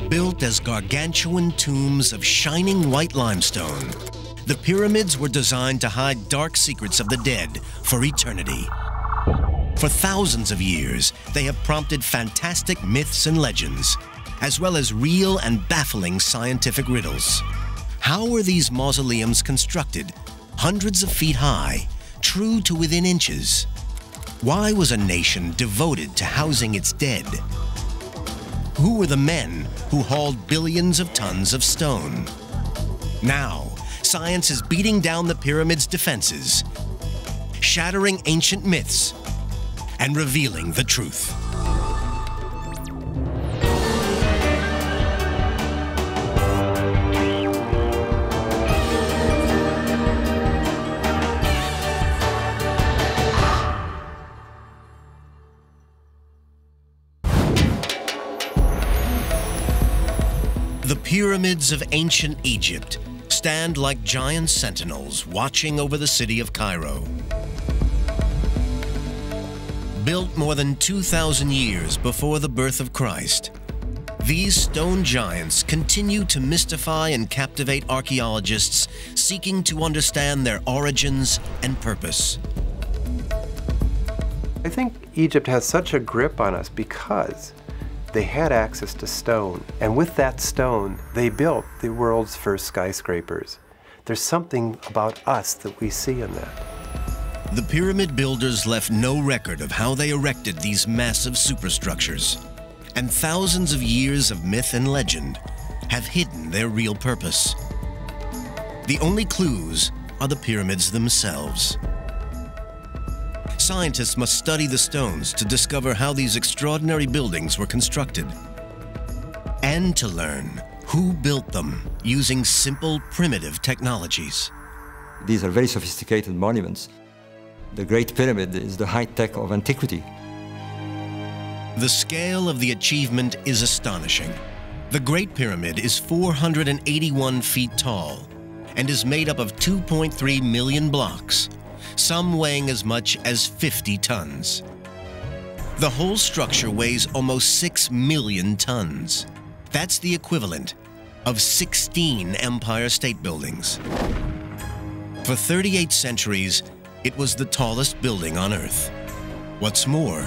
Built as gargantuan tombs of shining white limestone, the pyramids were designed to hide dark secrets of the dead for eternity. For thousands of years, they have prompted fantastic myths and legends, as well as real and baffling scientific riddles. How were these mausoleums constructed, hundreds of feet high, true to within inches? Why was a nation devoted to housing its dead? Who were the men who hauled billions of tons of stone? Now, science is beating down the pyramids' defenses, shattering ancient myths, and revealing the truth. The pyramids of ancient Egypt stand like giant sentinels watching over the city of Cairo. Built more than 2,000 years before the birth of Christ, these stone giants continue to mystify and captivate archaeologists seeking to understand their origins and purpose. I think Egypt has such a grip on us because they had access to stone, and with that stone, they built the world's first skyscrapers. There's something about us that we see in that. The pyramid builders left no record of how they erected these massive superstructures, and thousands of years of myth and legend have hidden their real purpose. The only clues are the pyramids themselves. Scientists must study the stones to discover how these extraordinary buildings were constructed, and to learn who built them using simple, primitive technologies. These are very sophisticated monuments. The Great Pyramid is the high-tech of antiquity. The scale of the achievement is astonishing. The Great Pyramid is 481 feet tall and is made up of 2.3 million blocks, some weighing as much as 50 tons. The whole structure weighs almost 6 million tons. That's the equivalent of 16 Empire State Buildings. For 38 centuries, it was the tallest building on Earth. What's more,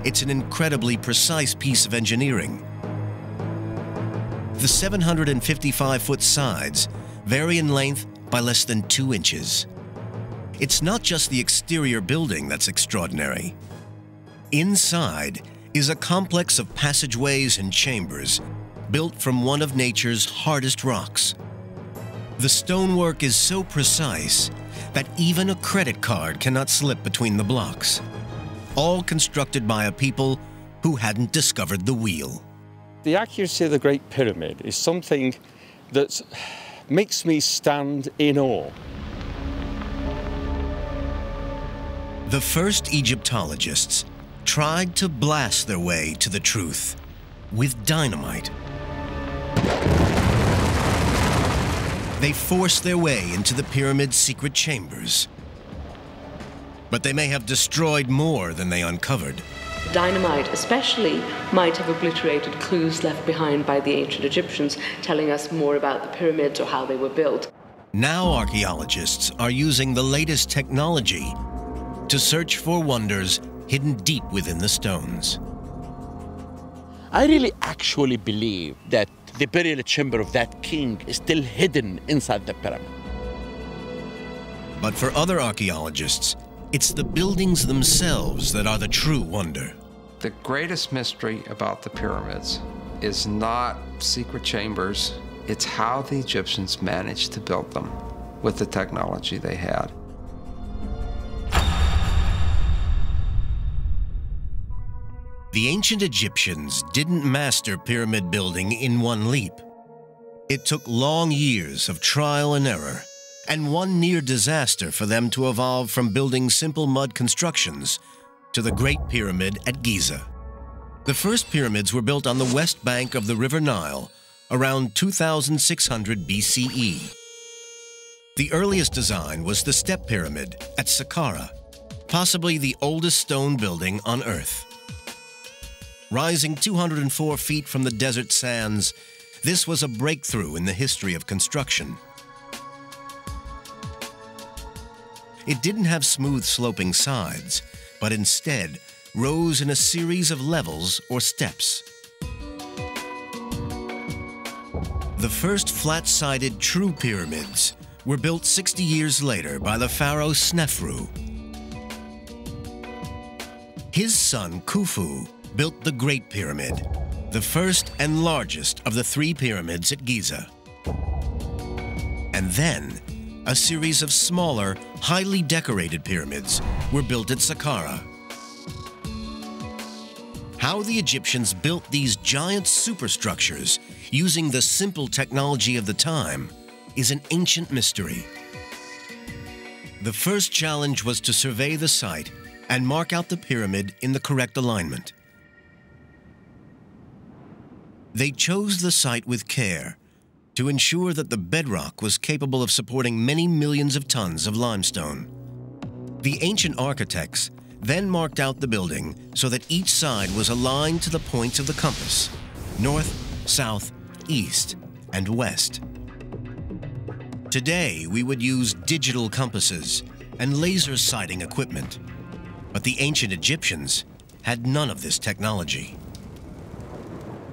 it's an incredibly precise piece of engineering. The 755-foot sides vary in length by less than 2 inches. It's not just the exterior building that's extraordinary. Inside is a complex of passageways and chambers built from one of nature's hardest rocks. The stonework is so precise that even a credit card cannot slip between the blocks, all constructed by a people who hadn't discovered the wheel. The accuracy of the Great Pyramid is something that makes me stand in awe. The first Egyptologists tried to blast their way to the truth with dynamite. They forced their way into the pyramid's secret chambers. But they may have destroyed more than they uncovered. Dynamite especially might have obliterated clues left behind by the ancient Egyptians, telling us more about the pyramids or how they were built. Now archaeologists are using the latest technology to search for wonders hidden deep within the stones. I really actually believe that the burial chamber of that king is still hidden inside the pyramid. But for other archaeologists, it's the buildings themselves that are the true wonder. The greatest mystery about the pyramids is not secret chambers, it's how the Egyptians managed to build them with the technology they had. The ancient Egyptians didn't master pyramid building in one leap. It took long years of trial and error, and one near disaster for them to evolve from building simple mud constructions to the Great Pyramid at Giza. The first pyramids were built on the west bank of the River Nile around 2600 BCE. The earliest design was the Step Pyramid at Saqqara, possibly the oldest stone building on Earth. Rising 204 feet from the desert sands, this was a breakthrough in the history of construction. It didn't have smooth sloping sides, but instead rose in a series of levels or steps. The first flat-sided true pyramids were built 60 years later by the pharaoh Snefru. His son Khufu built the Great Pyramid, the first and largest of the 3 pyramids at Giza. And then, a series of smaller, highly decorated pyramids were built at Saqqara. How the Egyptians built these giant superstructures using the simple technology of the time is an ancient mystery. The first challenge was to survey the site and mark out the pyramid in the correct alignment. They chose the site with care to ensure that the bedrock was capable of supporting many millions of tons of limestone. The ancient architects then marked out the building so that each side was aligned to the points of the compass: north, south, east, and west. Today, we would use digital compasses and laser sighting equipment, but the ancient Egyptians had none of this technology.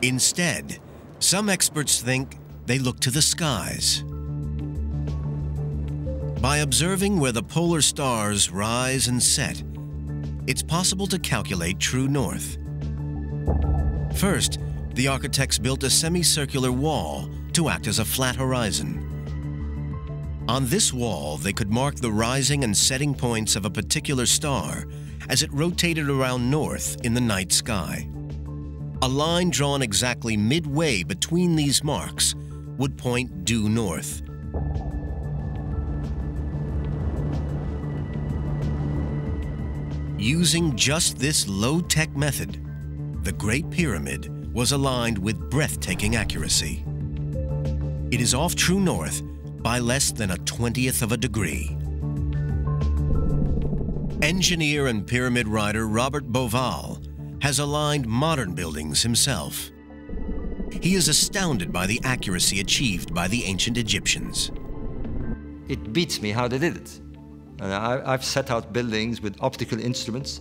Instead, some experts think they looked to the skies. By observing where the polar stars rise and set, it's possible to calculate true north. First, the architects built a semicircular wall to act as a flat horizon. On this wall, they could mark the rising and setting points of a particular star as it rotated around north in the night sky. A line drawn exactly midway between these marks would point due north. Using just this low-tech method, the Great Pyramid was aligned with breathtaking accuracy. It is off true north by less than 1/20th of a degree. Engineer and pyramid writer Robert Bauval has aligned modern buildings himself. He is astounded by the accuracy achieved by the ancient Egyptians. It beats me how they did it. I've set out buildings with optical instruments,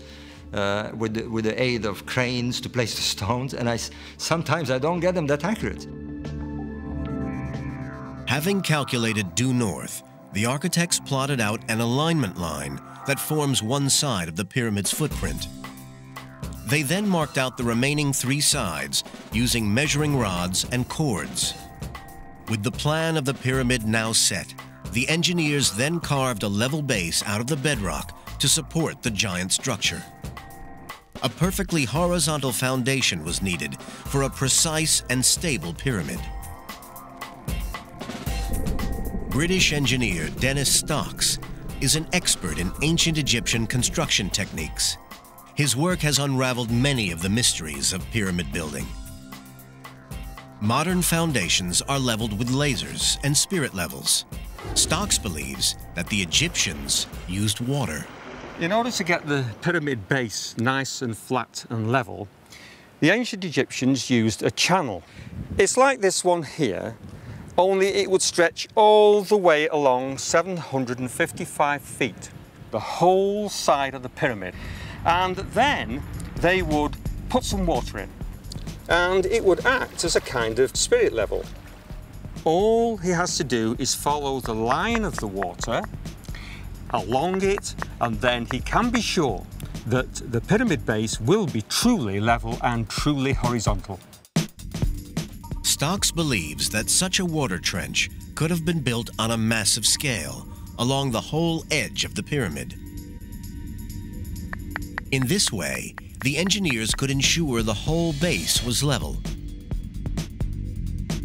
with the aid of cranes to place the stones, and sometimes I don't get them that accurate. Having calculated due north, the architects plotted out an alignment line that forms one side of the pyramid's footprint. They then marked out the remaining 3 sides using measuring rods and cords. With the plan of the pyramid now set, the engineers then carved a level base out of the bedrock to support the giant structure. A perfectly horizontal foundation was needed for a precise and stable pyramid. British engineer Dennis Stocks is an expert in ancient Egyptian construction techniques. His work has unraveled many of the mysteries of pyramid building. Modern foundations are leveled with lasers and spirit levels. Stocks believes that the Egyptians used water. In order to get the pyramid base nice and flat and level, the ancient Egyptians used a channel. It's like this one here, only it would stretch all the way along 755 feet, the whole side of the pyramid. And then they would put some water in, and it would act as a kind of spirit level. All he has to do is follow the line of the water along it, and then he can be sure that the pyramid base will be truly level and truly horizontal. Stocks believes that such a water trench could have been built on a massive scale along the whole edge of the pyramid. In this way, the engineers could ensure the whole base was level.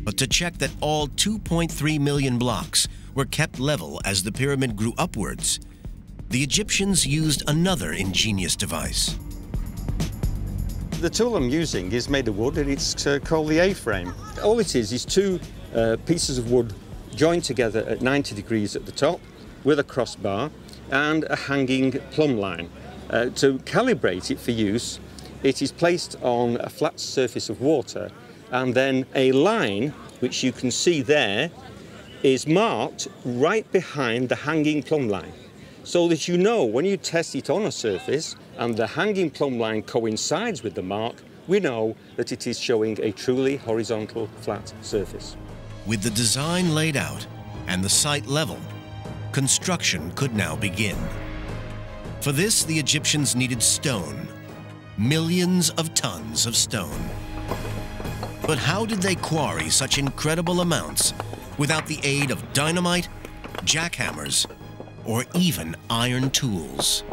But to check that all 2.3 million blocks were kept level as the pyramid grew upwards, the Egyptians used another ingenious device. The tool I'm using is made of wood, and it's called the A-frame. All it is 2 pieces of wood joined together at 90 degrees at the top with a crossbar and a hanging plumb line. To calibrate it for use, It is placed on a flat surface of water, and then a line, which you can see there, is marked right behind the hanging plumb line, so that you know when you test it on a surface and the hanging plumb line coincides with the mark, we know that it is showing a truly horizontal flat surface. With the design laid out and the site level, construction could now begin. For this, the Egyptians needed stone, millions of tons of stone. But how did they quarry such incredible amounts without the aid of dynamite, jackhammers, or even iron tools?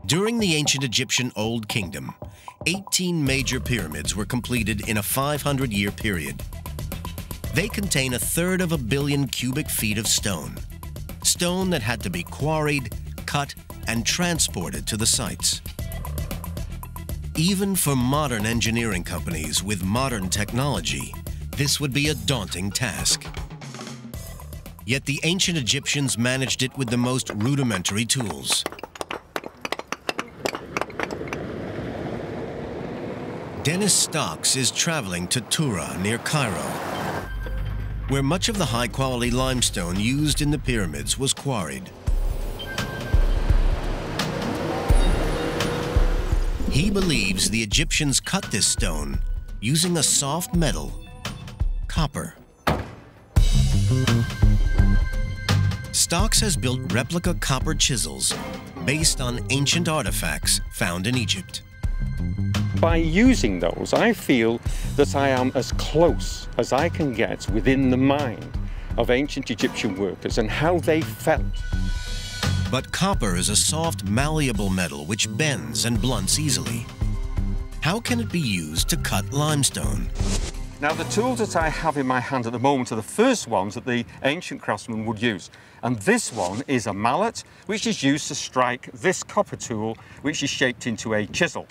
During the ancient Egyptian Old Kingdom, 18 major pyramids were completed in a 500-year period. They contain 1/3 billion cubic feet of stone, stone that had to be quarried, cut, and transported to the sites. Even for modern engineering companies with modern technology, this would be a daunting task. Yet the ancient Egyptians managed it with the most rudimentary tools. Dennis Stocks is traveling to Tura near Cairo, where much of the high-quality limestone used in the pyramids was quarried. He believes the Egyptians cut this stone using a soft metal, copper. Stocks has built replica copper chisels based on ancient artifacts found in Egypt. By using those, I feel that I am as close as I can get within the mind of ancient Egyptian workers and how they felt. But copper is a soft, malleable metal which bends and blunts easily. How can it be used to cut limestone? Now, the tools that I have in my hand at the moment are the first ones that the ancient craftsmen would use. And this one is a mallet, which is used to strike this copper tool, which is shaped into a chisel.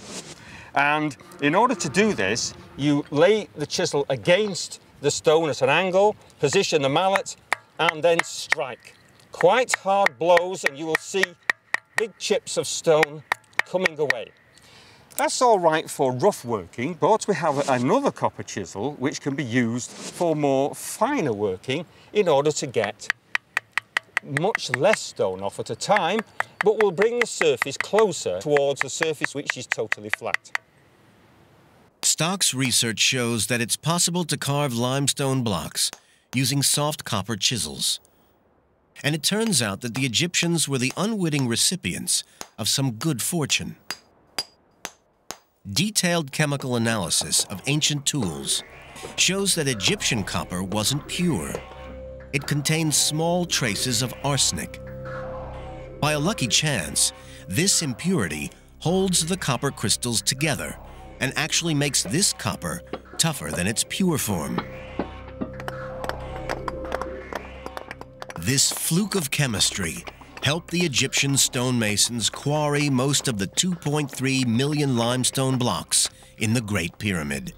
And in order to do this, you lay the chisel against the stone at an angle, position the mallet, and then strike. Quite hard blows, and you will see big chips of stone coming away. That's all right for rough working, but we have another copper chisel which can be used for more finer working in order to get much less stone off at a time, but will bring the surface closer towards the surface which is totally flat. Stock's research shows that it's possible to carve limestone blocks using soft copper chisels. And it turns out that the Egyptians were the unwitting recipients of some good fortune. Detailed chemical analysis of ancient tools shows that Egyptian copper wasn't pure. It contained small traces of arsenic. By a lucky chance, this impurity holds the copper crystals together and actually makes this copper tougher than its pure form. This fluke of chemistry helped the Egyptian stonemasons quarry most of the 2.3 million limestone blocks in the Great Pyramid.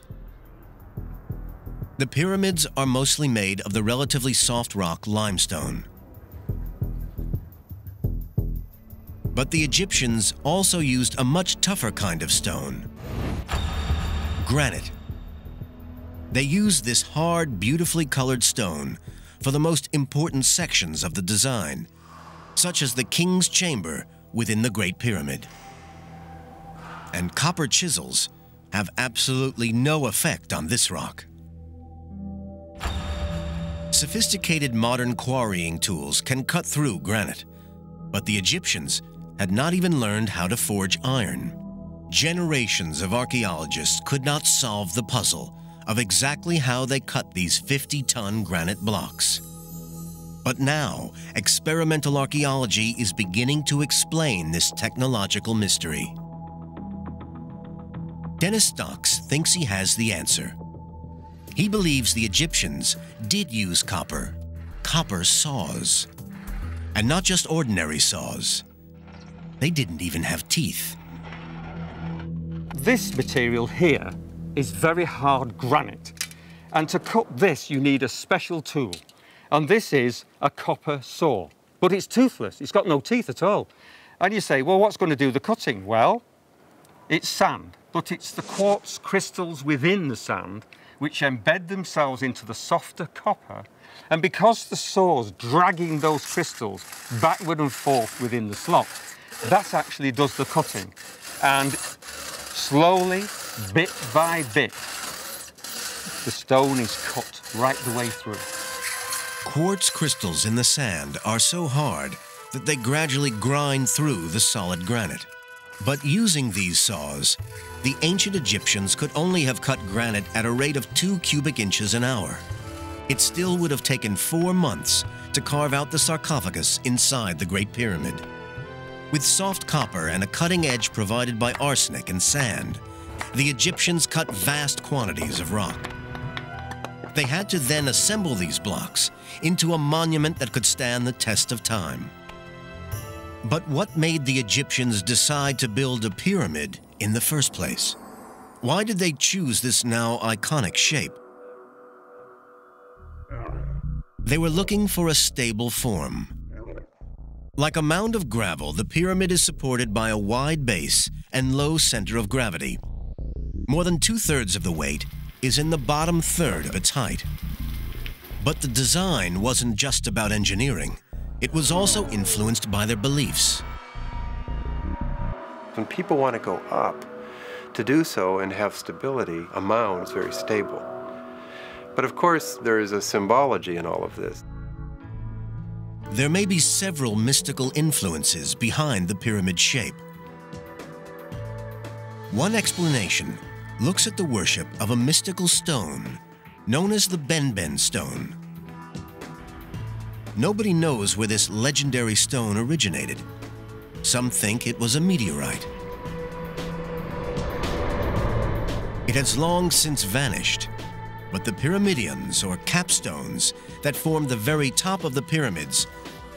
The pyramids are mostly made of the relatively soft rock limestone. But the Egyptians also used a much tougher kind of stone, granite. They used this hard, beautifully colored stone for the most important sections of the design, such as the king's chamber within the Great Pyramid. And copper chisels have absolutely no effect on this rock. Sophisticated modern quarrying tools can cut through granite, but the Egyptians had not even learned how to forge iron. Generations of archaeologists could not solve the puzzle of exactly how they cut these 50-ton granite blocks. But now, experimental archaeology is beginning to explain this technological mystery. Dennis Stocks thinks he has the answer. He believes the Egyptians did use copper saws, and not just ordinary saws. They didn't even have teeth. This material here is very hard granite, and to cut this you need a special tool, and this is a copper saw. But it's toothless, it's got no teeth at all. And you say, well, what's going to do the cutting? Well, it's sand, but it's the quartz crystals within the sand which embed themselves into the softer copper. And because the saw's dragging those crystals backward and forth within the slot, that actually does the cutting. And slowly, bit by bit, the stone is cut right the way through. Quartz crystals in the sand are so hard that they gradually grind through the solid granite. But using these saws, the ancient Egyptians could only have cut granite at a rate of 2 cubic inches an hour. It still would have taken 4 months to carve out the sarcophagus inside the Great Pyramid. With soft copper and a cutting edge provided by arsenic and sand, the Egyptians cut vast quantities of rock. They had to then assemble these blocks into a monument that could stand the test of time. But what made the Egyptians decide to build a pyramid in the first place? Why did they choose this now iconic shape? They were looking for a stable form. Like a mound of gravel, the pyramid is supported by a wide base and low center of gravity. More than 2/3 of the weight is in the bottom third of its height. But the design wasn't just about engineering. It was also influenced by their beliefs. When people want to go up, to do so and have stability, a mound is very stable. But of course, there is a symbology in all of this. There may be several mystical influences behind the pyramid shape. One explanation looks at the worship of a mystical stone known as the Benben stone. Nobody knows where this legendary stone originated. Some think it was a meteorite. It has long since vanished, but the pyramidions, or capstones, that form the very top of the pyramids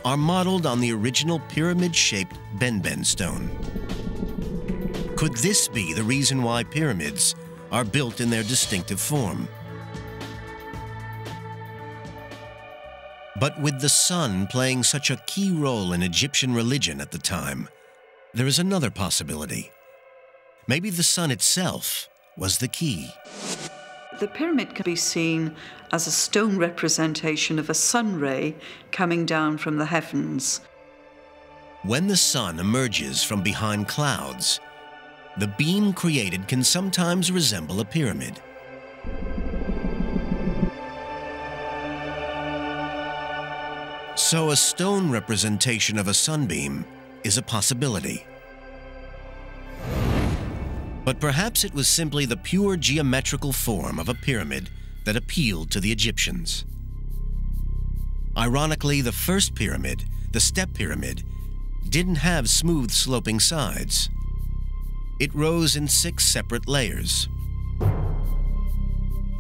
are modeled on the original pyramid-shaped Benben stone. Could this be the reason why pyramids are built in their distinctive form? But with the sun playing such a key role in Egyptian religion at the time, there is another possibility. Maybe the sun itself was the key. The pyramid can be seen as a stone representation of a sun ray coming down from the heavens. When the sun emerges from behind clouds, the beam created can sometimes resemble a pyramid. So a stone representation of a sunbeam is a possibility. But perhaps it was simply the pure geometrical form of a pyramid that appealed to the Egyptians. Ironically, the first pyramid, the step pyramid, didn't have smooth sloping sides. It rose in 6 separate layers.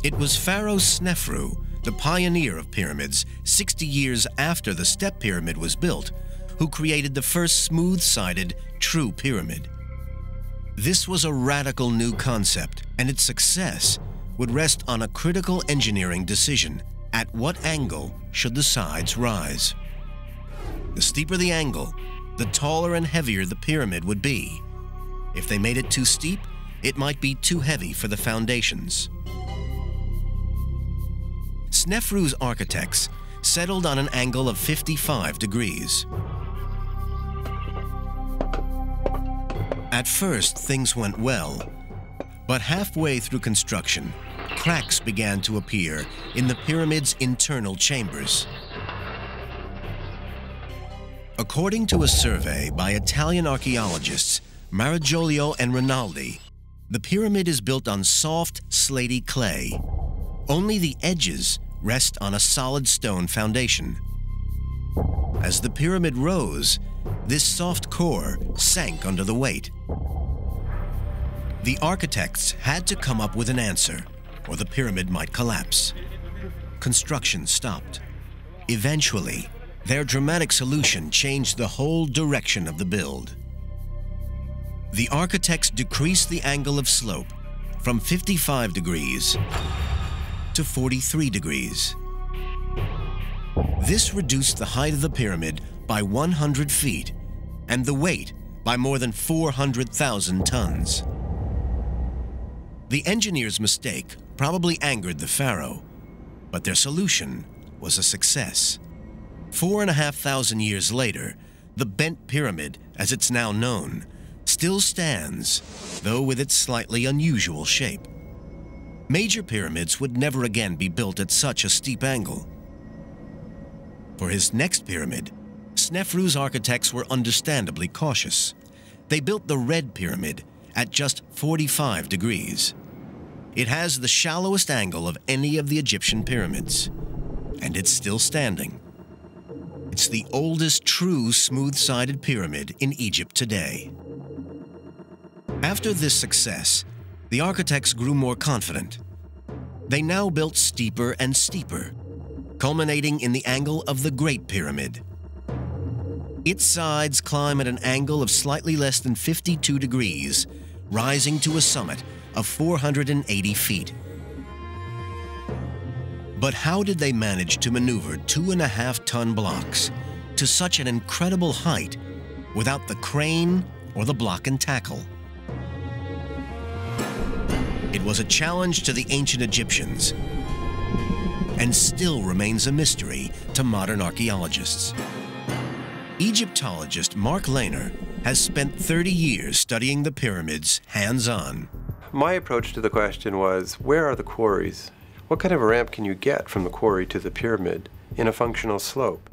It was Pharaoh Snefru, the pioneer of pyramids, 60 years after the step pyramid was built, who created the first smooth-sided, true pyramid. This was a radical new concept, and its success would rest on a critical engineering decision. At what angle should the sides rise? The steeper the angle, the taller and heavier the pyramid would be. If they made it too steep, it might be too heavy for the foundations. Snefru's architects settled on an angle of 55 degrees. At first, things went well, but halfway through construction, cracks began to appear in the pyramid's internal chambers. According to a survey by Italian archaeologists Marigiolio and Rinaldi, the pyramid is built on soft, slaty clay. Only the edges rest on a solid stone foundation. As the pyramid rose, this soft core sank under the weight. The architects had to come up with an answer, or the pyramid might collapse. Construction stopped. Eventually, their dramatic solution changed the whole direction of the build. The architects decreased the angle of slope from 55 degrees to 43 degrees. This reduced the height of the pyramid by 100 feet and the weight by more than 400,000 tons. The engineer's mistake probably angered the pharaoh, but their solution was a success. 4,500 years later, the bent pyramid, as it's now known, still stands, though with its slightly unusual shape. Major pyramids would never again be built at such a steep angle. For his next pyramid, Snefru's architects were understandably cautious. They built the Red Pyramid at just 45 degrees. It has the shallowest angle of any of the Egyptian pyramids, and it's still standing. It's the oldest true smooth-sided pyramid in Egypt today. After this success, the architects grew more confident. They now built steeper and steeper, culminating in the angle of the Great Pyramid. Its sides climb at an angle of slightly less than 52 degrees, rising to a summit of 480 feet. But how did they manage to maneuver 2.5-ton blocks to such an incredible height without the crane or the block and tackle? It was a challenge to the ancient Egyptians, and still remains a mystery to modern archaeologists. Egyptologist Mark Lehner has spent 30 years studying the pyramids hands-on. My approach to the question was, where are the quarries? What kind of a ramp can you get from the quarry to the pyramid in a functional slope?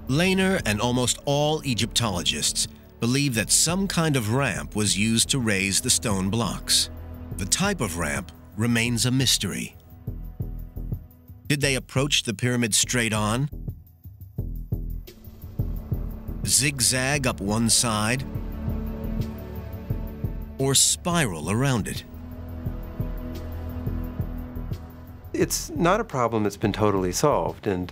Lehner and almost all Egyptologists believe that some kind of ramp was used to raise the stone blocks. The type of ramp remains a mystery. Did they approach the pyramid straight on? Zigzag up one side? Or spiral around it? It's not a problem that's been totally solved, and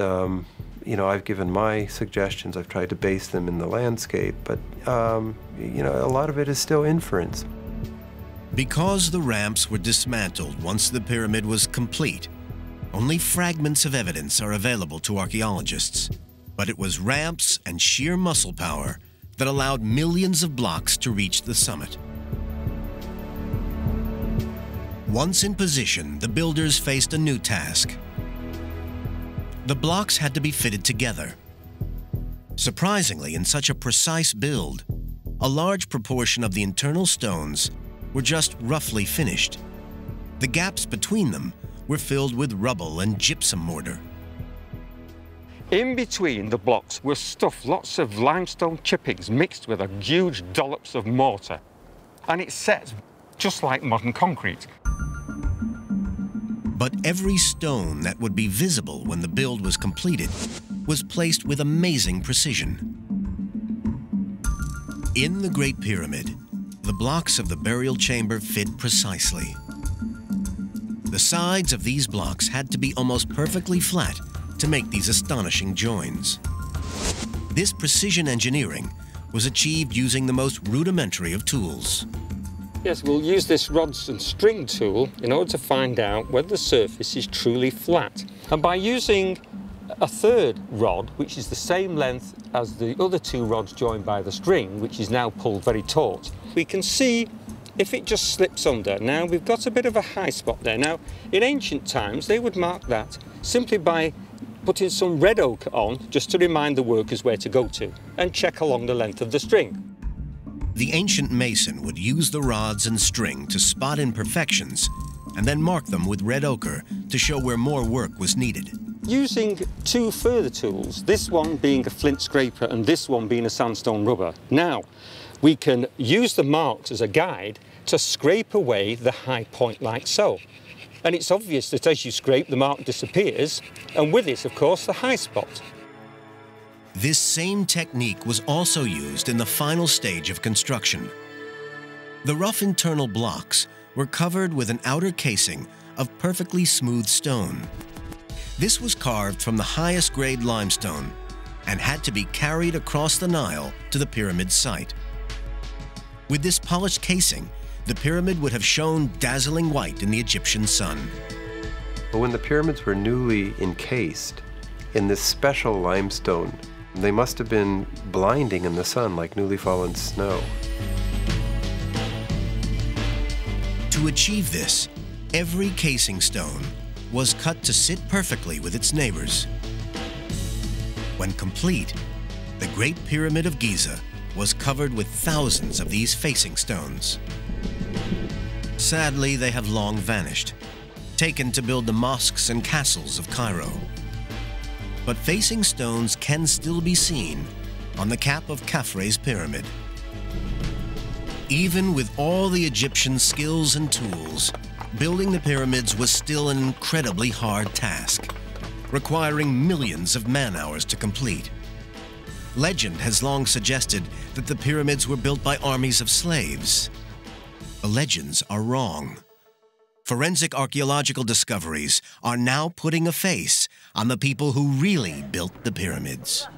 you know, I've given my suggestions, I've tried to base them in the landscape, but you know, a lot of it is still inference. Because the ramps were dismantled once the pyramid was complete, only fragments of evidence are available to archaeologists. But it was ramps and sheer muscle power that allowed millions of blocks to reach the summit. Once in position, the builders faced a new task. The blocks had to be fitted together. Surprisingly, in such a precise build, a large proportion of the internal stones were just roughly finished. The gaps between them were filled with rubble and gypsum mortar. In between the blocks were stuffed lots of limestone chippings mixed with a huge dollops of mortar. And it sets just like modern concrete. But every stone that would be visible when the build was completed was placed with amazing precision. In the Great Pyramid, the blocks of the burial chamber fit precisely. The sides of these blocks had to be almost perfectly flat to make these astonishing joins. This precision engineering was achieved using the most rudimentary of tools. Yes, we'll use this rods and string tool in order to find out whether the surface is truly flat. And by using a third rod, which is the same length as the other two rods joined by the string, which is now pulled very taut, we can see if it just slips under. Now, we've got a bit of a high spot there. Now, in ancient times, they would mark that simply by putting some red ochre on, just to remind the workers where to go to, and check along the length of the string. The ancient mason would use the rods and string to spot imperfections and then mark them with red ochre to show where more work was needed. Using two further tools, this one being a flint scraper and this one being a sandstone rubber, now we can use the marks as a guide to scrape away the high point like so. And it's obvious that as you scrape, the mark disappears, and with it, of course, the high spot. This same technique was also used in the final stage of construction. The rough internal blocks were covered with an outer casing of perfectly smooth stone. This was carved from the highest grade limestone and had to be carried across the Nile to the pyramid site. With this polished casing, the pyramid would have shone dazzling white in the Egyptian sun. But when the pyramids were newly encased in this special limestone, They must have been blinding in the sun like newly fallen snow. To achieve this, every casing stone was cut to sit perfectly with its neighbors. When complete, the Great Pyramid of Giza was covered with thousands of these facing stones. Sadly, they have long vanished, taken to build the mosques and castles of Cairo. But facing stones can still be seen on the cap of Khafre's pyramid. Even with all the Egyptian skills and tools, building the pyramids was still an incredibly hard task, requiring millions of man-hours to complete. Legend has long suggested that the pyramids were built by armies of slaves. The legends are wrong. Forensic archaeological discoveries are now putting a face on the people who really built the pyramids.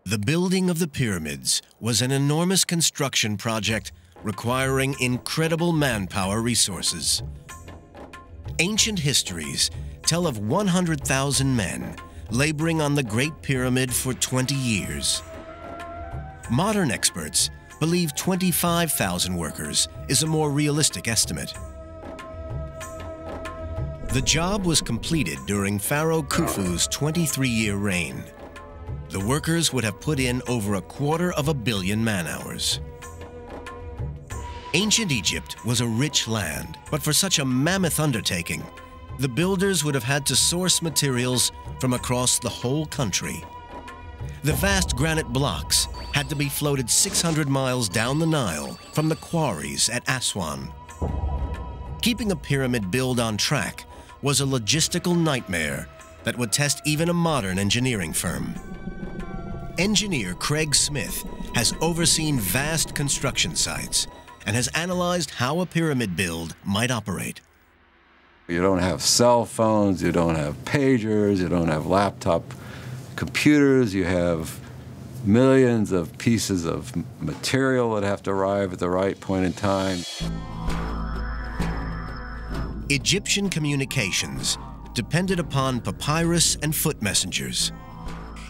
The building of the pyramids was an enormous construction project requiring incredible manpower resources. Ancient histories tell of 100,000 men laboring on the Great Pyramid for 20 years. Modern experts believe 25,000 workers is a more realistic estimate. The job was completed during Pharaoh Khufu's 23-year reign. The workers would have put in over 250 million man-hours. Ancient Egypt was a rich land, but for such a mammoth undertaking, the builders would have had to source materials from across the whole country. The vast granite blocks had to be floated 600 miles down the Nile from the quarries at Aswan. Keeping a pyramid build on track was a logistical nightmare that would test even a modern engineering firm. Engineer Craig Smith has overseen vast construction sites and has analyzed how a pyramid build might operate. You don't have cell phones, you don't have pagers, you don't have laptop computers, you have millions of pieces of material that have to arrive at the right point in time. Egyptian communications depended upon papyrus and foot messengers.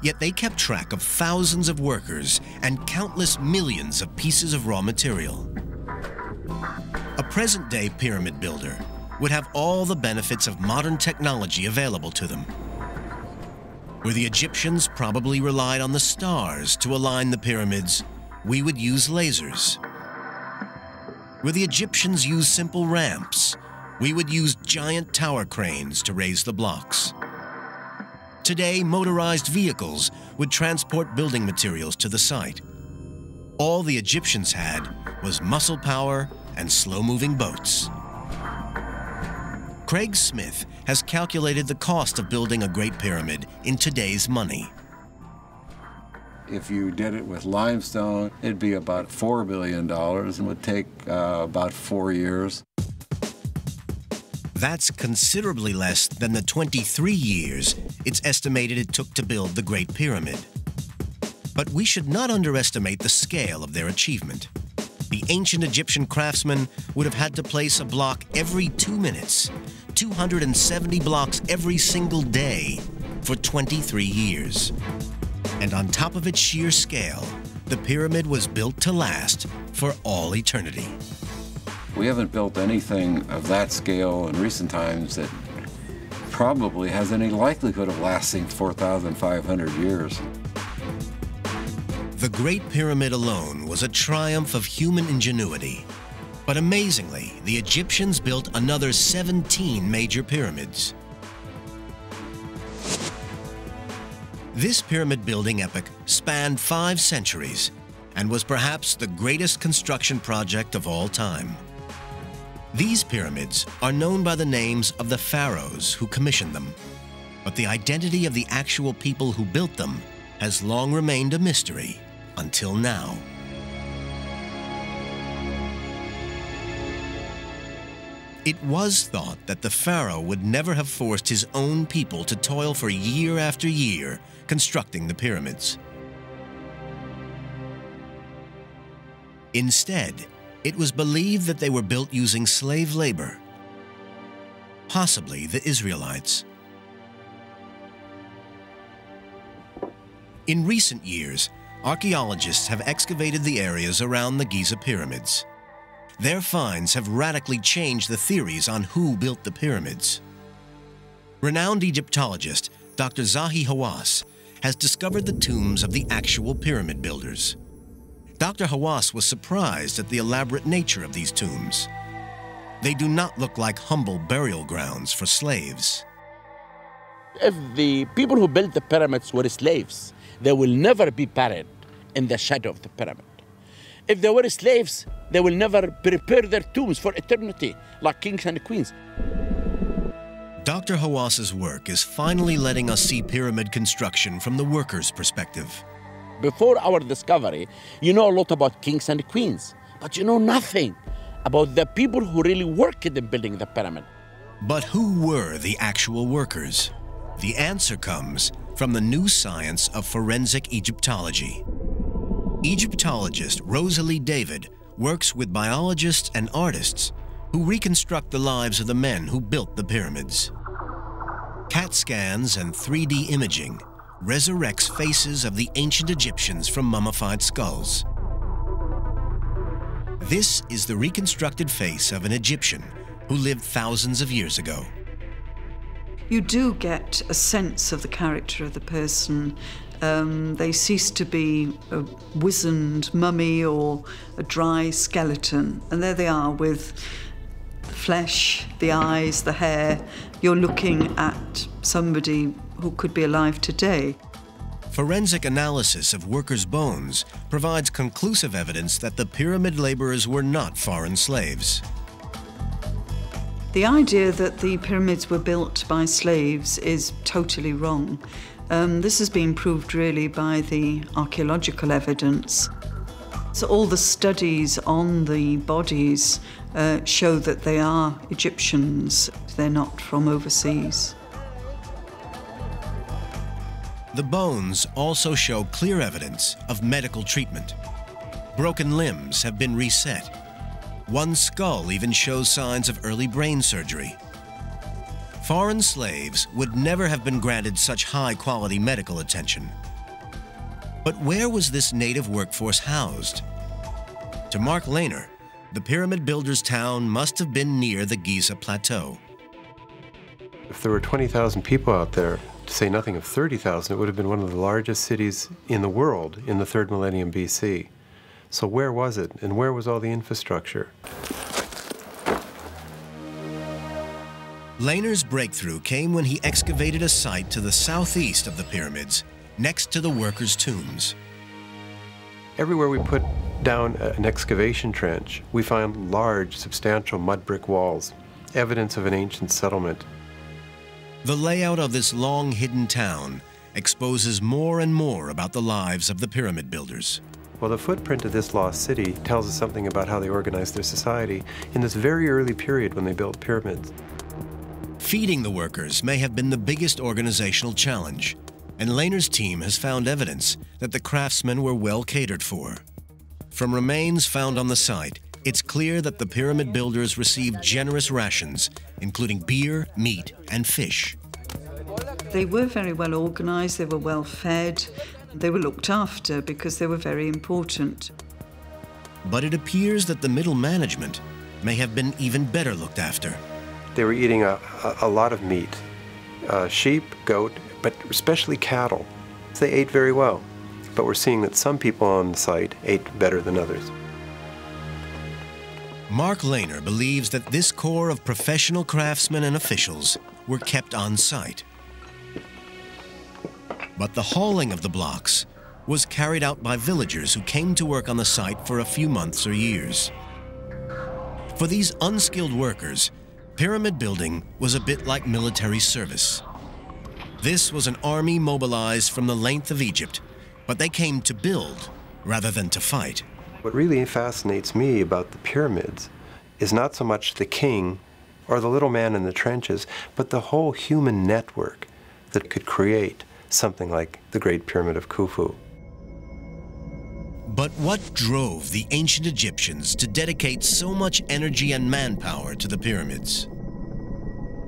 Yet they kept track of thousands of workers and countless millions of pieces of raw material. A present-day pyramid builder would have all the benefits of modern technology available to them. Where the Egyptians probably relied on the stars to align the pyramids, we would use lasers. Where the Egyptians used simple ramps, we would use giant tower cranes to raise the blocks. Today, motorized vehicles would transport building materials to the site. All the Egyptians had was muscle power and slow-moving boats. Craig Smith has calculated the cost of building a Great Pyramid in today's money. If you did it with limestone, it'd be about $4 billion and would take about 4 years. That's considerably less than the 23 years it's estimated it took to build the Great Pyramid. But we should not underestimate the scale of their achievement. The ancient Egyptian craftsmen would have had to place a block every 2 minutes, 270 blocks every single day for 23 years. And on top of its sheer scale, the pyramid was built to last for all eternity. We haven't built anything of that scale in recent times that probably has any likelihood of lasting 4,500 years. The Great Pyramid alone was a triumph of human ingenuity. But amazingly, the Egyptians built another 17 major pyramids. This pyramid building epic spanned 5 centuries and was perhaps the greatest construction project of all time. These pyramids are known by the names of the pharaohs who commissioned them, but the identity of the actual people who built them has long remained a mystery until now. It was thought that the pharaoh would never have forced his own people to toil for year after year constructing the pyramids. Instead, it was believed that they were built using slave labor, possibly the Israelites. In recent years, archaeologists have excavated the areas around the Giza pyramids. Their finds have radically changed the theories on who built the pyramids. Renowned Egyptologist Dr. Zahi Hawass has discovered the tombs of the actual pyramid builders. Dr. Hawass was surprised at the elaborate nature of these tombs. They do not look like humble burial grounds for slaves. If the people who built the pyramids were slaves, they will never be buried in the shadow of the pyramid. If they were slaves, they will never prepare their tombs for eternity, like kings and queens. Dr. Hawass's work is finally letting us see pyramid construction from the worker's perspective. Before our discovery, you know a lot about kings and queens, but you know nothing about the people who really worked in building the pyramid. But who were the actual workers? The answer comes from the new science of forensic Egyptology. Egyptologist Rosalie David works with biologists and artists who reconstruct the lives of the men who built the pyramids. CAT scans and 3D imaging resurrects faces of the ancient Egyptians from mummified skulls. This is the reconstructed face of an Egyptian who lived thousands of years ago. You do get a sense of the character of the person. They cease to be a wizened mummy or a dry skeleton. And there they are with the flesh, the eyes, the hair. You're looking at somebody who could be alive today. Forensic analysis of workers' bones provides conclusive evidence that the pyramid laborers were not foreign slaves. The idea that the pyramids were built by slaves is totally wrong. This has been proved really by the archaeological evidence. So all the studies on the bodies show that they are Egyptians. They're not from overseas. The bones also show clear evidence of medical treatment. Broken limbs have been reset. One skull even shows signs of early brain surgery. Foreign slaves would never have been granted such high-quality medical attention. But where was this native workforce housed? To Mark Lehner, the pyramid builders' town must have been near the Giza Plateau. If there were 20,000 people out there, to say nothing of 30,000, it would have been one of the largest cities in the world in the 3rd millennium BC. So where was it, and where was all the infrastructure? Lehner's breakthrough came when he excavated a site to the southeast of the pyramids, next to the workers' tombs. Everywhere we put down an excavation trench, we found large, substantial mud brick walls, evidence of an ancient settlement. The layout of this long-hidden town exposes more and more about the lives of the pyramid builders. Well, the footprint of this lost city tells us something about how they organized their society in this very early period when they built pyramids. Feeding the workers may have been the biggest organizational challenge, and Lehner's team has found evidence that the craftsmen were well catered for. From remains found on the site, it's clear that the pyramid builders received generous rations, including beer, meat, and fish. They were very well organized, they were well fed, they were looked after because they were very important. But it appears that the middle management may have been even better looked after. They were eating a lot of meat, sheep, goat, but especially cattle. They ate very well, but we're seeing that some people on the site ate better than others. Mark Lehner believes that this core of professional craftsmen and officials were kept on site. But the hauling of the blocks was carried out by villagers who came to work on the site for a few months or years. For these unskilled workers, pyramid building was a bit like military service. This was an army mobilized from the length of Egypt, but they came to build rather than to fight. What really fascinates me about the pyramids is not so much the king or the little man in the trenches, but the whole human network that could create something like the Great Pyramid of Khufu. But what drove the ancient Egyptians to dedicate so much energy and manpower to the pyramids?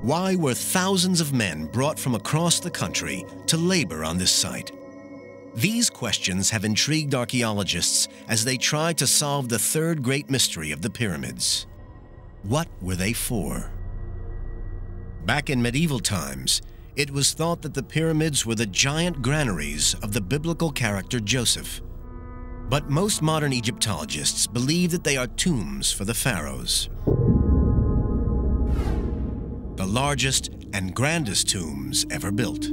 Why were thousands of men brought from across the country to labor on this site? These questions have intrigued archaeologists as they try to solve the third great mystery of the pyramids. What were they for? Back in medieval times, it was thought that the pyramids were the giant granaries of the biblical character Joseph. But most modern Egyptologists believe that they are tombs for the pharaohs. The largest and grandest tombs ever built.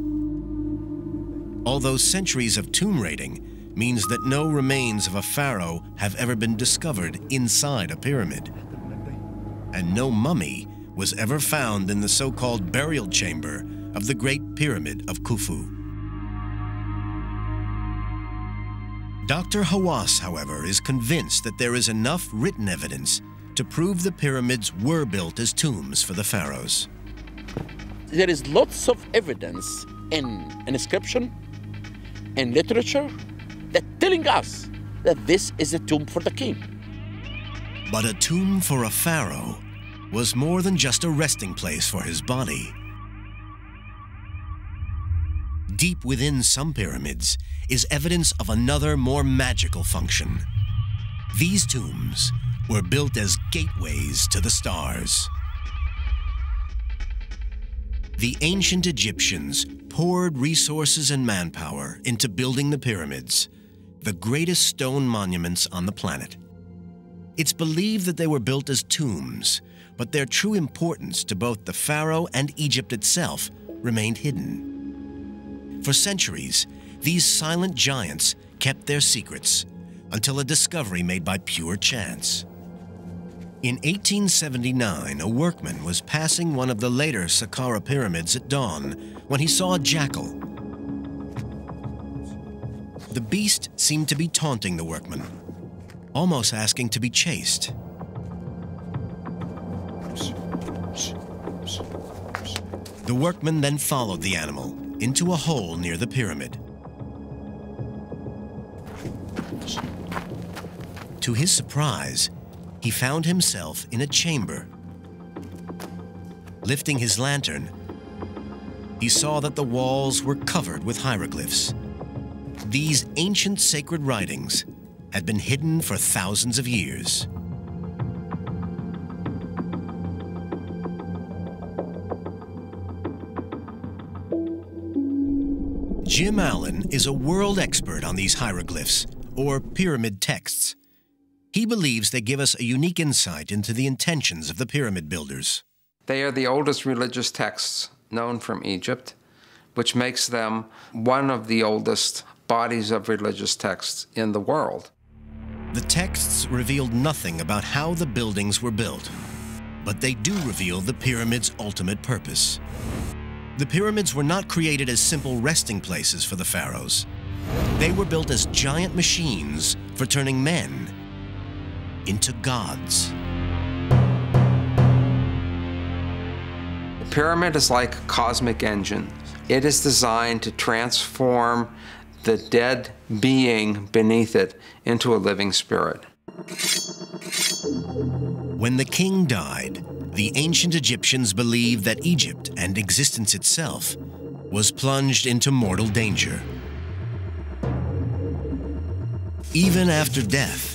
Although centuries of tomb raiding means that no remains of a pharaoh have ever been discovered inside a pyramid. And no mummy was ever found in the so-called burial chamber of the Great Pyramid of Khufu. Dr. Hawass, however, is convinced that there is enough written evidence to prove the pyramids were built as tombs for the pharaohs. There is lots of evidence in inscription and literature that telling us that this is a tomb for the king. But a tomb for a pharaoh was more than just a resting place for his body. Deep within some pyramids is evidence of another, more magical function. These tombs were built as gateways to the stars. The ancient Egyptians poured resources and manpower into building the pyramids, the greatest stone monuments on the planet. It's believed that they were built as tombs, but their true importance to both the pharaoh and Egypt itself remained hidden. For centuries, these silent giants kept their secrets until a discovery made by pure chance. In 1879, a workman was passing one of the later Saqqara pyramids at dawn when he saw a jackal. The beast seemed to be taunting the workman, almost asking to be chased. The workman then followed the animal into a hole near the pyramid. To his surprise, he found himself in a chamber. Lifting his lantern, he saw that the walls were covered with hieroglyphs. These ancient sacred writings had been hidden for thousands of years. Jim Allen is a world expert on these hieroglyphs, or pyramid texts. He believes they give us a unique insight into the intentions of the pyramid builders. They are the oldest religious texts known from Egypt, which makes them one of the oldest bodies of religious texts in the world. The texts revealed nothing about how the buildings were built, but they do reveal the pyramid's ultimate purpose. The pyramids were not created as simple resting places for the pharaohs. They were built as giant machines for turning men into gods. The pyramid is like a cosmic engine. It is designed to transform the dead being beneath it into a living spirit. When the king died, the ancient Egyptians believed that Egypt and existence itself was plunged into mortal danger. Even after death,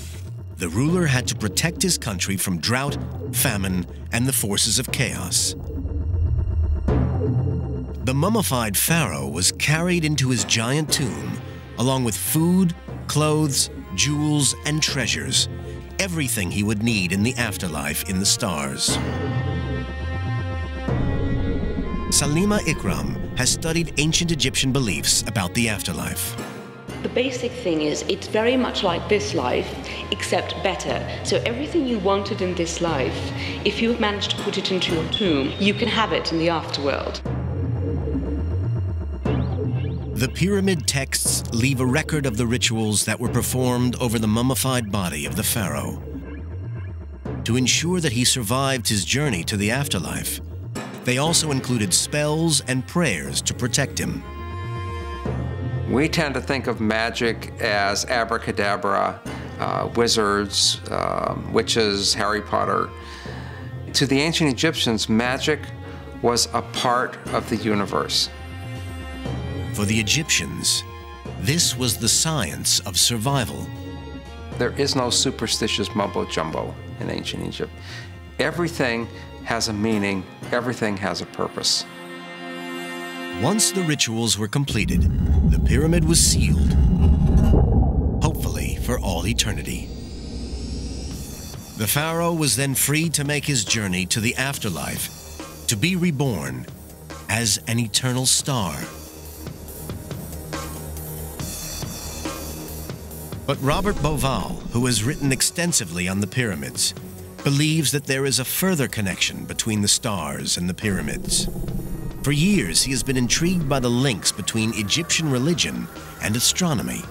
the ruler had to protect his country from drought, famine, and the forces of chaos. The mummified pharaoh was carried into his giant tomb, along with food, clothes, jewels, and treasures, everything he would need in the afterlife in the stars. Salima Ikram has studied ancient Egyptian beliefs about the afterlife. The basic thing is it's very much like this life, except better. So everything you wanted in this life, if you have managed to put it into your tomb, you can have it in the afterworld. The pyramid texts leave a record of the rituals that were performed over the mummified body of the pharaoh. To ensure that he survived his journey to the afterlife, they also included spells and prayers to protect him. We tend to think of magic as abracadabra, wizards, witches, Harry Potter. To the ancient Egyptians, magic was a part of the universe. For the Egyptians, This was the science of survival. There is no superstitious mumbo-jumbo in ancient Egypt. Everything has a meaning, everything has a purpose. Once the rituals were completed, the pyramid was sealed, hopefully for all eternity. The pharaoh was then free to make his journey to the afterlife, to be reborn as an eternal star. But Robert Bauval, who has written extensively on the pyramids, believes that there is a further connection between the stars and the pyramids. For years, he has been intrigued by the links between Egyptian religion and astronomy.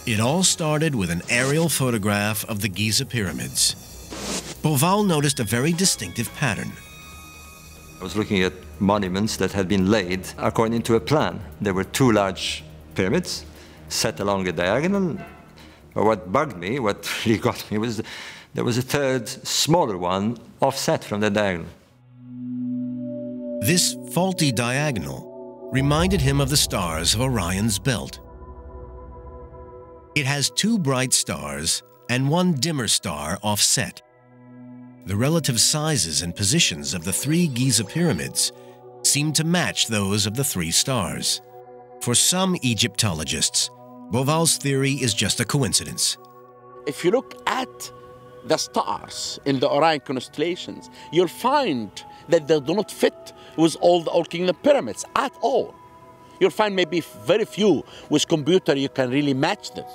It all started with an aerial photograph of the Giza pyramids. Bauval noticed a very distinctive pattern. I was looking at monuments that had been laid according to a plan. There were two large pyramids set along a diagonal. But what bugged me, what really got me, was there was a third, smaller one offset from the diagonal. This faulty diagonal reminded him of the stars of Orion's belt. It has two bright stars and one dimmer star offset. The relative sizes and positions of the three Giza pyramids seem to match those of the three stars. For some Egyptologists, Bauval's theory is just a coincidence. If you look at the stars in the Orion constellations, you'll find that they do not fit with all the Old Kingdom pyramids at all. You'll find maybe very few with computer you can really match this.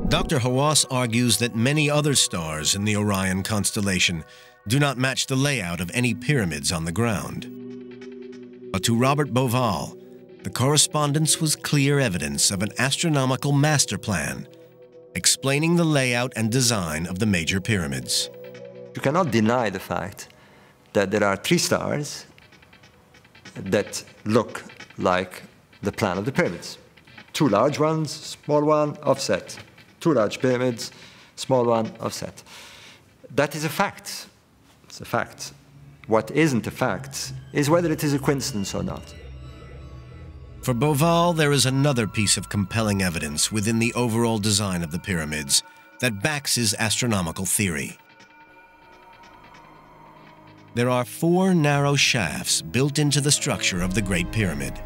Dr. Hawass argues that many other stars in the Orion constellation do not match the layout of any pyramids on the ground. But to Robert Bauval, the correspondence was clear evidence of an astronomical master plan, explaining the layout and design of the major pyramids. You cannot deny the fact that there are three stars that look like the plan of the pyramids. Two large ones, small one, offset. Two large pyramids, small one, offset. That is a fact. It's a fact. What isn't a fact is whether it is a coincidence or not. For Bauval, there is another piece of compelling evidence within the overall design of the pyramids that backs his astronomical theory. There are four narrow shafts built into the structure of the Great Pyramid.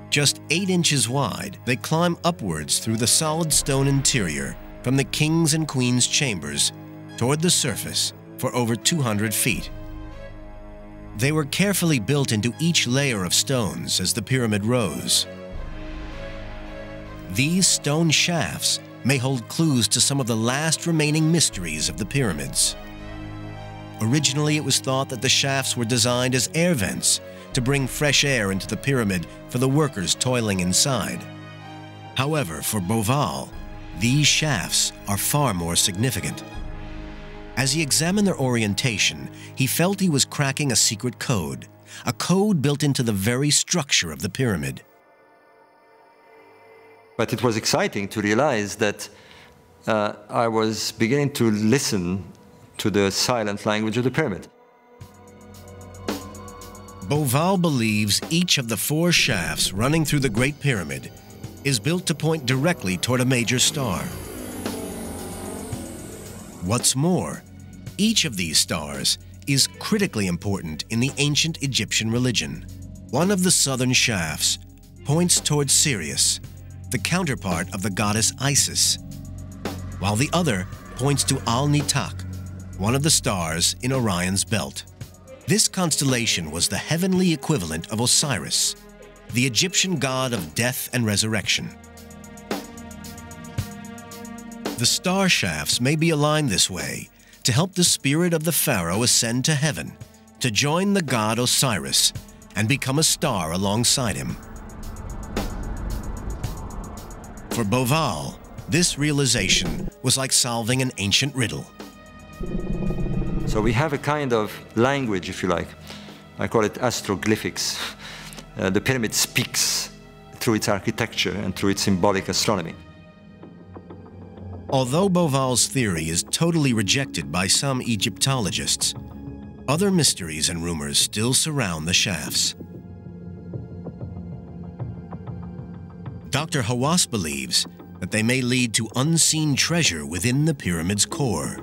Just 8 inches wide, they climb upwards through the solid stone interior from the king's and queen's chambers toward the surface for over 200 feet. They were carefully built into each layer of stones as the pyramid rose. These stone shafts may hold clues to some of the last remaining mysteries of the pyramids. Originally, it was thought that the shafts were designed as air vents to bring fresh air into the pyramid for the workers toiling inside. However, for Bauval, these shafts are far more significant. As he examined their orientation, he felt he was cracking a secret code, a code built into the very structure of the pyramid. But it was exciting to realize that I was beginning to listen to the silent language of the pyramid. Bauval believes each of the 4 shafts running through the Great Pyramid is built to point directly toward a major star. What's more, each of these stars is critically important in the ancient Egyptian religion. One of the southern shafts points toward Sirius, the counterpart of the goddess Isis, while the other points to Al-Nitak, one of the stars in Orion's belt. This constellation was the heavenly equivalent of Osiris, the Egyptian god of death and resurrection. The star shafts may be aligned this way to help the spirit of the pharaoh ascend to heaven, to join the god Osiris and become a star alongside him. For Bauval, this realization was like solving an ancient riddle. So we have a kind of language, if you like. I call it astroglyphics. The pyramid speaks through its architecture and through its symbolic astronomy. Although Bauval's theory is totally rejected by some Egyptologists, other mysteries and rumors still surround the shafts. Dr. Hawass believes that they may lead to unseen treasure within the pyramid's core.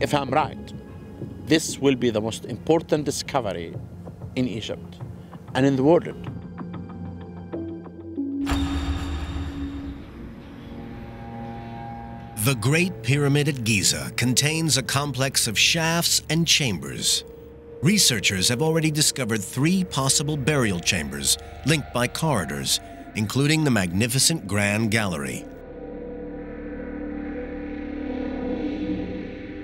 If I'm right, this will be the most important discovery in Egypt and in the world. The Great Pyramid at Giza contains a complex of shafts and chambers. Researchers have already discovered 3 possible burial chambers linked by corridors, including the magnificent Grand Gallery.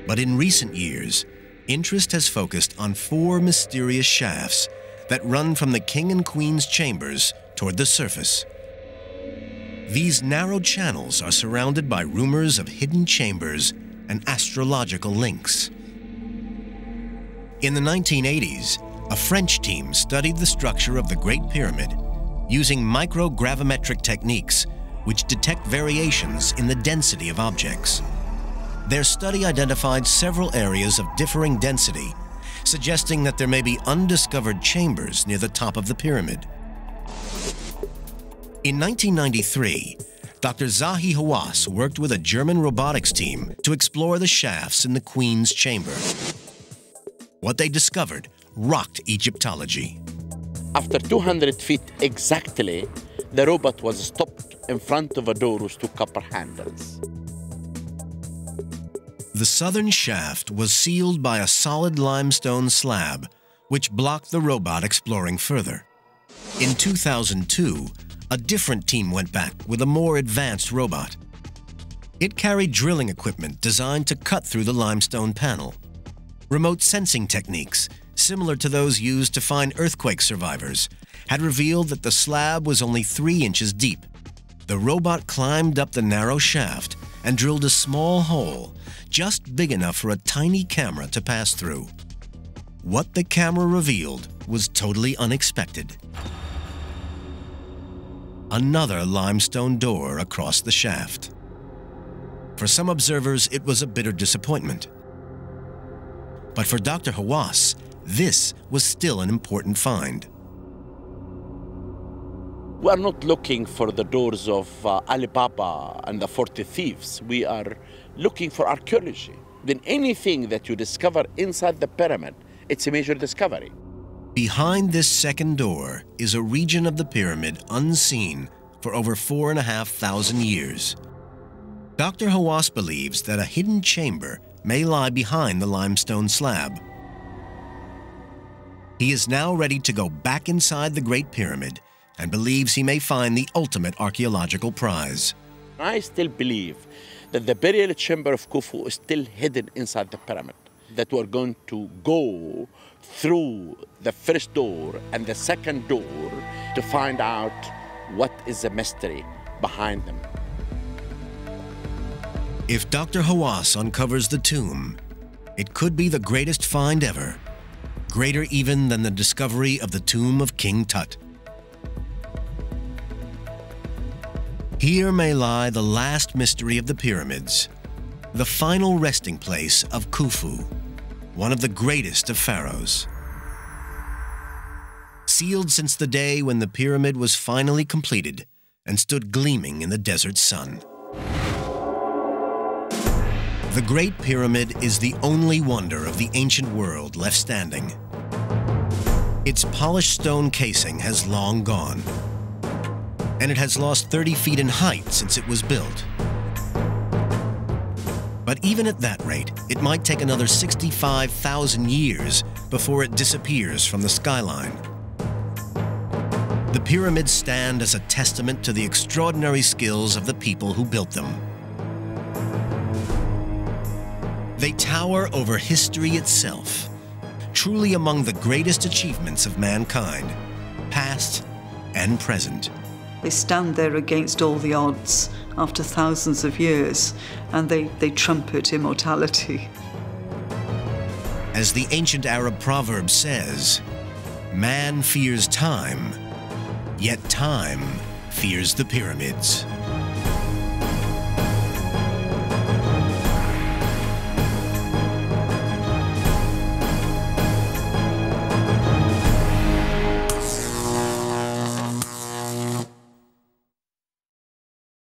But in recent years, interest has focused on 4 mysterious shafts that run from the King and Queen's chambers toward the surface. These narrow channels are surrounded by rumors of hidden chambers and astrological links. In the 1980s, a French team studied the structure of the Great Pyramid using microgravimetric techniques which detect variations in the density of objects. Their study identified several areas of differing density, suggesting that there may be undiscovered chambers near the top of the pyramid. In 1993, Dr. Zahi Hawass worked with a German robotics team to explore the shafts in the Queen's chamber. What they discovered rocked Egyptology. After 200 feet exactly, the robot was stopped in front of a door with 2 copper handles. The southern shaft was sealed by a solid limestone slab, which blocked the robot exploring further. In 2002, a different team went back with a more advanced robot. It carried drilling equipment designed to cut through the limestone panel. Remote sensing techniques, similar to those used to find earthquake survivors, had revealed that the slab was only 3 inches deep. The robot climbed up the narrow shaft and drilled a small hole, just big enough for a tiny camera to pass through. What the camera revealed was totally unexpected. Another limestone door across the shaft. For some observers, it was a bitter disappointment. But for Dr. Hawass, this was still an important find. We are not looking for the doors of Alibaba and the 40 thieves. We are looking for archaeology. Then anything that you discover inside the pyramid, it's a major discovery. Behind this second door is a region of the pyramid unseen for over 4,500 years. Dr. Hawass believes that a hidden chamber may lie behind the limestone slab. He is now ready to go back inside the Great Pyramid and believes he may find the ultimate archaeological prize. I still believe that the burial chamber of Khufu is still hidden inside the pyramid, that we're going to go through the first door and the second door to find out what is the mystery behind them. If Dr. Hawass uncovers the tomb, it could be the greatest find ever, greater even than the discovery of the tomb of King Tut. Here may lie the last mystery of the pyramids, the final resting place of Khufu, one of the greatest of pharaohs. Sealed since the day when the pyramid was finally completed and stood gleaming in the desert sun. The Great Pyramid is the only wonder of the ancient world left standing. Its polished stone casing has long gone, and it has lost 30 feet in height since it was built. But even at that rate, it might take another 65,000 years before it disappears from the skyline. The pyramids stand as a testament to the extraordinary skills of the people who built them. They tower over history itself, truly among the greatest achievements of mankind, past and present. They stand there against all the odds after thousands of years, and they trumpet immortality. As the ancient Arab proverb says, man fears time, yet time fears the pyramids.